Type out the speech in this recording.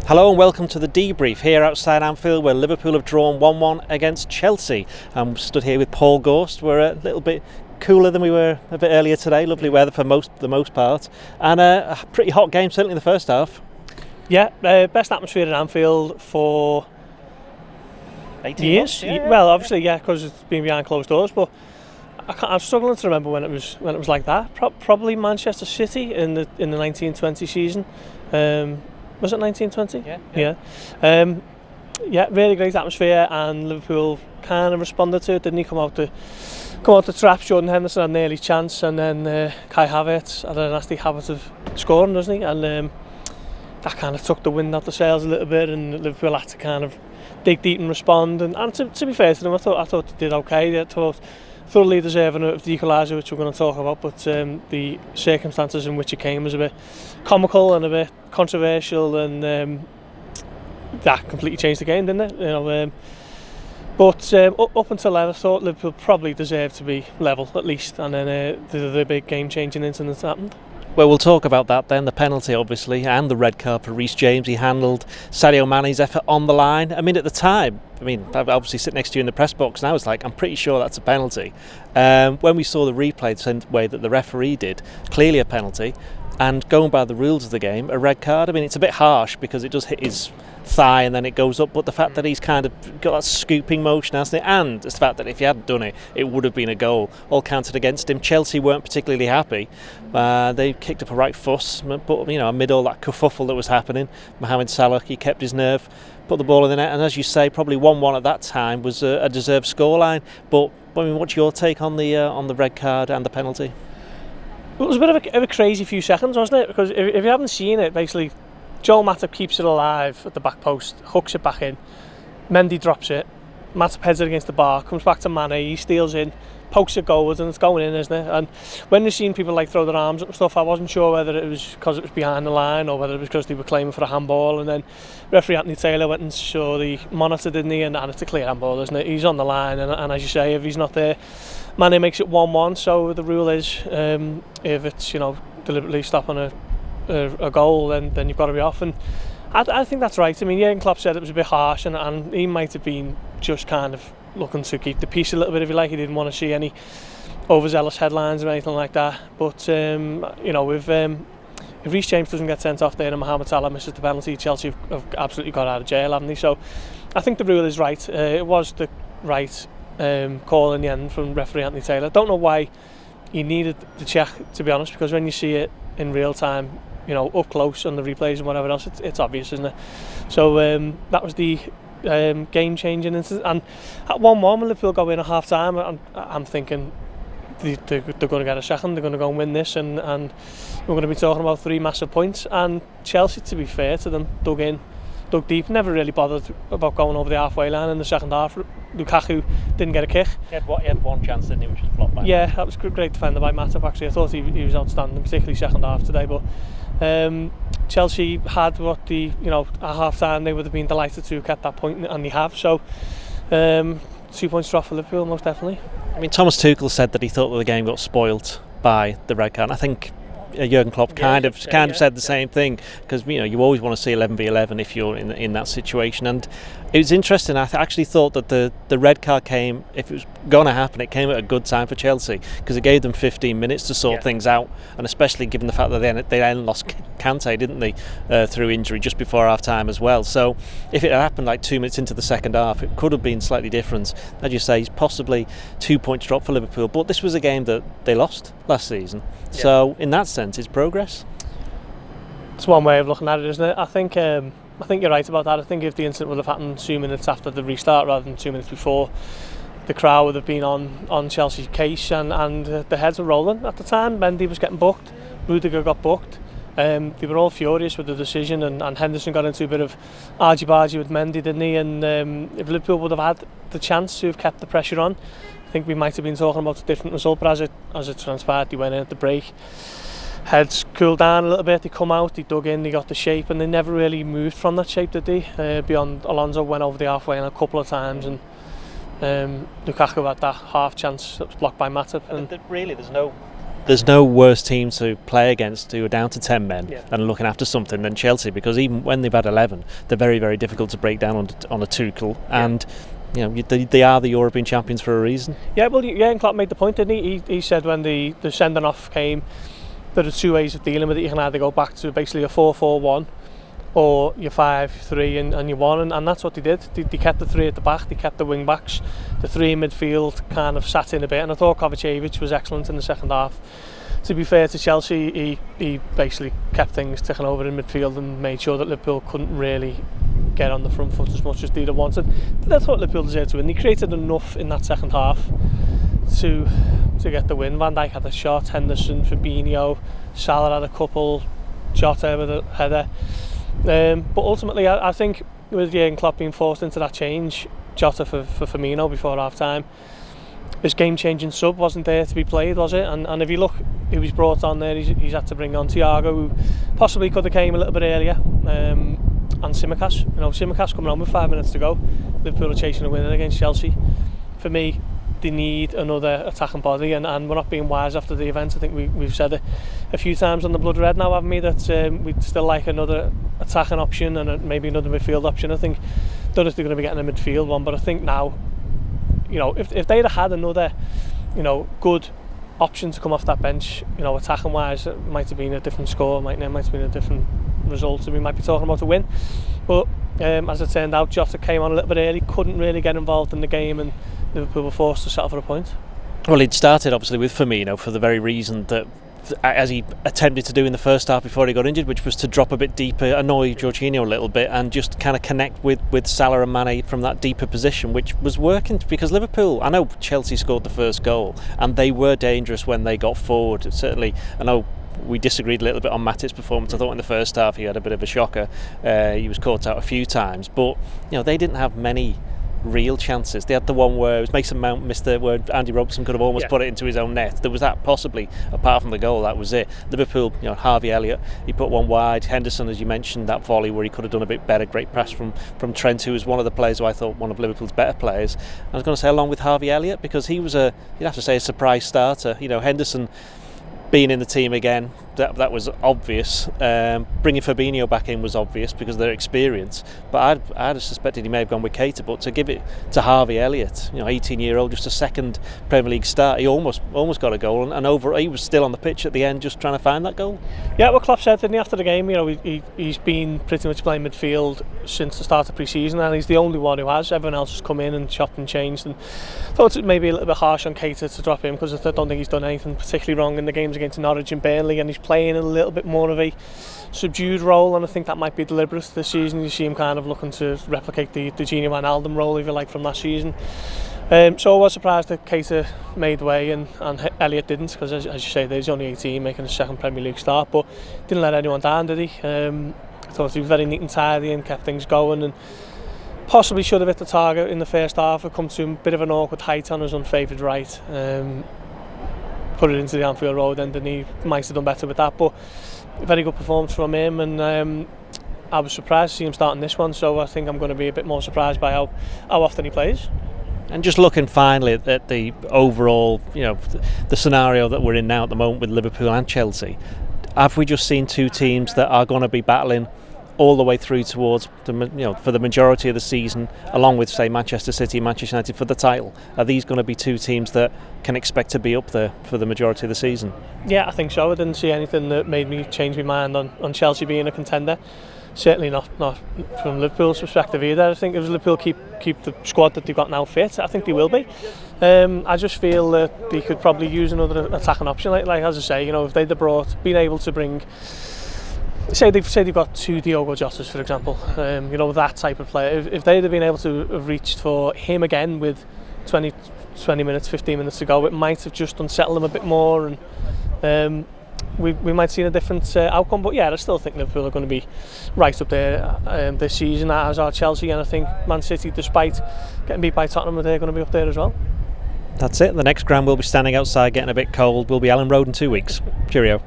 Hello and welcome to the Debrief here outside Anfield, where Liverpool have drawn 1-1 against Chelsea. I'm stood here with Paul Gorst. We're a little bit cooler than we were a bit earlier today. Lovely weather for the most part, and a pretty hot game, certainly in the first half. Yeah, best atmosphere at Anfield for 18 years. months, yeah. Well, obviously, yeah, because it's been behind closed doors. But I'm struggling to remember when it was like that. Probably Manchester City in the 1920 season. Was it 1920? Yeah. Yeah, really great atmosphere, and Liverpool kind of responded to it, didn't he? Come out the traps. Jordan Henderson had an early chance, and then Kai Havertz had a nasty habit of scoring, doesn't he? And that kind of took the wind out the sails a little bit, and Liverpool had to kind of dig deep and respond. And to be fair to them, I thought they did okay. They thought thoroughly deserving of the equaliser, which we're going to talk about, but the circumstances in which it came was a bit comical and a bit controversial, and that completely changed the game, didn't it? But up until then, I thought Liverpool probably deserved to be level at least, and then the big game-changing incident happened. Well, we'll talk about that then, the penalty obviously, and the red card for Reece James. He handled Sadio Mane's effort on the line. I mean, at the time, I obviously sit next to you in the press box, and I was like, I'm pretty sure that's a penalty. When we saw the replay the same way that the referee did, clearly a penalty, and going by the rules of the game, a red card. I mean, it's a bit harsh because it does hit his thigh and then it goes up, but the fact that he's kind of got that scooping motion, hasn't it, and the fact that if he hadn't done it, it would have been a goal, all counted against him. Chelsea weren't particularly happy. They kicked up a right fuss, but amid all that kerfuffle that was happening, Mohamed Salah, he kept his nerve, put the ball in the net, and as you say, probably 1-1 at that time was a deserved scoreline. But I mean, what's your take on the red card and the penalty? It was a bit of a crazy few seconds, wasn't it? Because if you haven't seen it, basically, Joel Matip keeps it alive at the back post, hooks it back in, Mendy drops it, Matip heads it against the bar, comes back to Mane, he steals in, pokes it goalwards, and it's going in, isn't it? And when you've seen people throw their arms up and stuff, I wasn't sure whether it was because it was behind the line or whether it was because they were claiming for a handball. And then referee Anthony Taylor went and saw the monitor, didn't he? And it's a clear handball, isn't it? He's on the line, and as you say, if he's not there, Mane makes it 1-1. So the rule is, if it's deliberately stopping a goal, then you've got to be off. And I think that's right. I mean, Jurgen Klopp said it was a bit harsh, and he might have been just kind of looking to keep the peace a little bit, if you like. He didn't want to see any overzealous headlines or anything like that. But if Reece James doesn't get sent off there and Mohamed Salah misses the penalty, Chelsea have absolutely got out of jail, haven't they? So I think the rule is right. It was the right call in the end from referee Anthony Taylor. I don't know why he needed the check, to be honest, because when you see it in real time, up close on the replays and whatever else, it's obvious, isn't it? So that was the game-changing incident. And at 1-1, when Liverpool go in at half-time, I'm thinking they're going to get a second, they're going to go and win this, and we're going to be talking about 3 massive points. And Chelsea, to be fair to them, dug deep, never really bothered about going over the halfway line in the second half. Lukaku didn't get a kick. He had one chance, didn't he, which was blocked by. Yeah, that was a great defender by Matip, actually. I thought he was outstanding, particularly second half today. But Chelsea had what at half time they would have been delighted to have kept that point, and they have. So 2 points drop for Liverpool, most definitely. I mean, Thomas Tuchel said that he thought that the game got spoilt by the red card. I think Jurgen Klopp kind of said the same thing, because you always want to see 11v11 if you're in that situation. And it was interesting. I actually thought that the red card came, if it was going to happen, it came at a good time for Chelsea, because it gave them 15 minutes to sort things out, and especially given the fact that they then lost Kante, didn't they, through injury just before half time as well. So if it had happened 2 minutes into the second half, it could have been slightly different. As you say, possibly 2 points drop for Liverpool, but this was a game that they lost last season. So in that sense, it's progress. It's one way of looking at it, isn't it? I think you're right about that. I think if the incident would have happened 2 minutes after the restart rather than 2 minutes before, the crowd would have been on Chelsea's case, and the heads were rolling at the time. Mendy was getting booked, Rudiger got booked. They were all furious with the decision, and Henderson got into a bit of argy-bargy with Mendy, didn't he? And if Liverpool would have had the chance to have kept the pressure on, I think we might have been talking about a different result. But as it transpired, they went in at the break, heads cooled down a little bit, they come out, they dug in, they got the shape, and they never really moved from that shape, did they? Beyond Alonso went over the halfway line a couple of times, and Lukaku had that half chance that was blocked by Matip. And really, there's no there's no worse team to play against who are down to 10 men and looking after something than Chelsea, because even when they've had 11, they're very, very difficult to break down on a Tuchel, and they are the European champions for a reason. Yeah, well, and Klopp made the point, didn't he? He said when the sending off came, there are two ways of dealing with it. You can either go back to basically a 4-4-1 or your 5-3 and your 1, and that's what they did. They kept the three at the back, they kept the wing backs, the three in midfield kind of sat in a bit, and I thought Kovacevic was excellent in the second half. To be fair to Chelsea, he basically kept things ticking over in midfield and made sure that Liverpool couldn't really get on the front foot as much as they'd have wanted. That's what Liverpool deserved to win. They created enough in that second half to get the win. Van Dijk had a shot, Henderson, Fabinho, Salah had a couple, Jota with a header. But ultimately, I think with Jurgen Klopp being forced into that change, Jota for Firmino before half time, his game-changing sub wasn't there to be played, was it? And if you look, he was brought on there. He's had to bring on Thiago, who possibly could have came a little bit earlier, and Tsimikas. Tsimikas coming on with 5 minutes to go. Liverpool are chasing a winner against Chelsea. For me, they need another attacking body, and we're not being wise after the event. I think we've said it a few times on the Blood Red now, haven't we, that we'd still like another attacking option and maybe another midfield option. I think, don't know if they're going to be getting a midfield one, but I think now, if they'd have had another, good option to come off that bench, attacking wise, it might have been a different score, might have been a different result, and we might be talking about a win. But as it turned out, Jota came on a little bit early, couldn't really get involved in the game, and Liverpool were forced to settle for a point. Well, he'd started obviously with Firmino for the very reason that, as he attempted to do in the first half before he got injured, which was to drop a bit deeper, annoy Jorginho a little bit, and just kind of connect with Salah and Mane from that deeper position, which was working, because Liverpool, I know Chelsea scored the first goal and they were dangerous when they got forward. Certainly, I know we disagreed a little bit on Matip's performance. I thought in the first half he had a bit of a shocker. He was caught out a few times, but they didn't have many real chances. They had the one where it was Mason Mount missed it, where Andy Robertson could have almost put it into his own net. There was that possibly, apart from the goal, that was it. Liverpool, Harvey Elliott, he put one wide. Henderson, as you mentioned, that volley where he could have done a bit better. Great press from Trent, who was one of the players who I thought one of Liverpool's better players. I was going to say along with Harvey Elliott, because he was you'd have to say a surprise starter. Henderson being in the team again, that was obvious. Bringing Fabinho back in was obvious because of their experience. But I'd have suspected he may have gone with Keita. But to give it to Harvey Elliott, 18-year-old, just a second Premier League start, he almost got a goal, and he was still on the pitch at the end, just trying to find that goal. Yeah, well, Klopp said, didn't he, after the game? He's been pretty much playing midfield since the start of pre-season, and he's the only one who has. Everyone else has come in and chopped and changed, and thought it may be a little bit harsh on Keita to drop him, because I don't think he's done anything particularly wrong in the games against Norwich and Burnley, and he's playing a little bit more of a subdued role, and I think that might be deliberate this season. You see him kind of looking to replicate the Gini Wijnaldum role, if you like, from last season. So I was surprised that Keita made way and Elliott didn't, because as you say, he's only 18, making his second Premier League start, but didn't let anyone down, did he? I thought he was very neat and tidy and kept things going, and possibly should have hit the target in the first half. It come to a bit of an awkward height on his unfavoured right. Put it into the Anfield Road, and then he might have done better with that, but a very good performance from him, and I was surprised to see him starting this one, so I think I'm going to be a bit more surprised by how often he plays. And just looking finally at the overall, the scenario that we're in now at the moment with Liverpool and Chelsea, have we just seen two teams that are going to be battling all the way through towards for the majority of the season, along with, say, Manchester City and Manchester United for the title? Are these going to be two teams that can expect to be up there for the majority of the season? Yeah, I think so. I didn't see anything that made me change my mind on Chelsea being a contender. Certainly not from Liverpool's perspective either. I think if Liverpool keep the squad that they've got now fit, I think they will be. I just feel that they could probably use another attacking option, like as I say, if they'd have been able to bring, say they've got two Diogo Jotas, for example, that type of player. If they'd have been able to have reached for him again with 20 minutes, 15 minutes to go, it might have just unsettled them a bit more, and we might see a different outcome. But yeah, I still think Liverpool are going to be right up there this season, as are Chelsea, and I think Man City, despite getting beat by Tottenham, they're going to be up there as well. That's it. The next ground we'll be standing outside getting a bit cold will be Ellen Road in 2 weeks. Cheerio.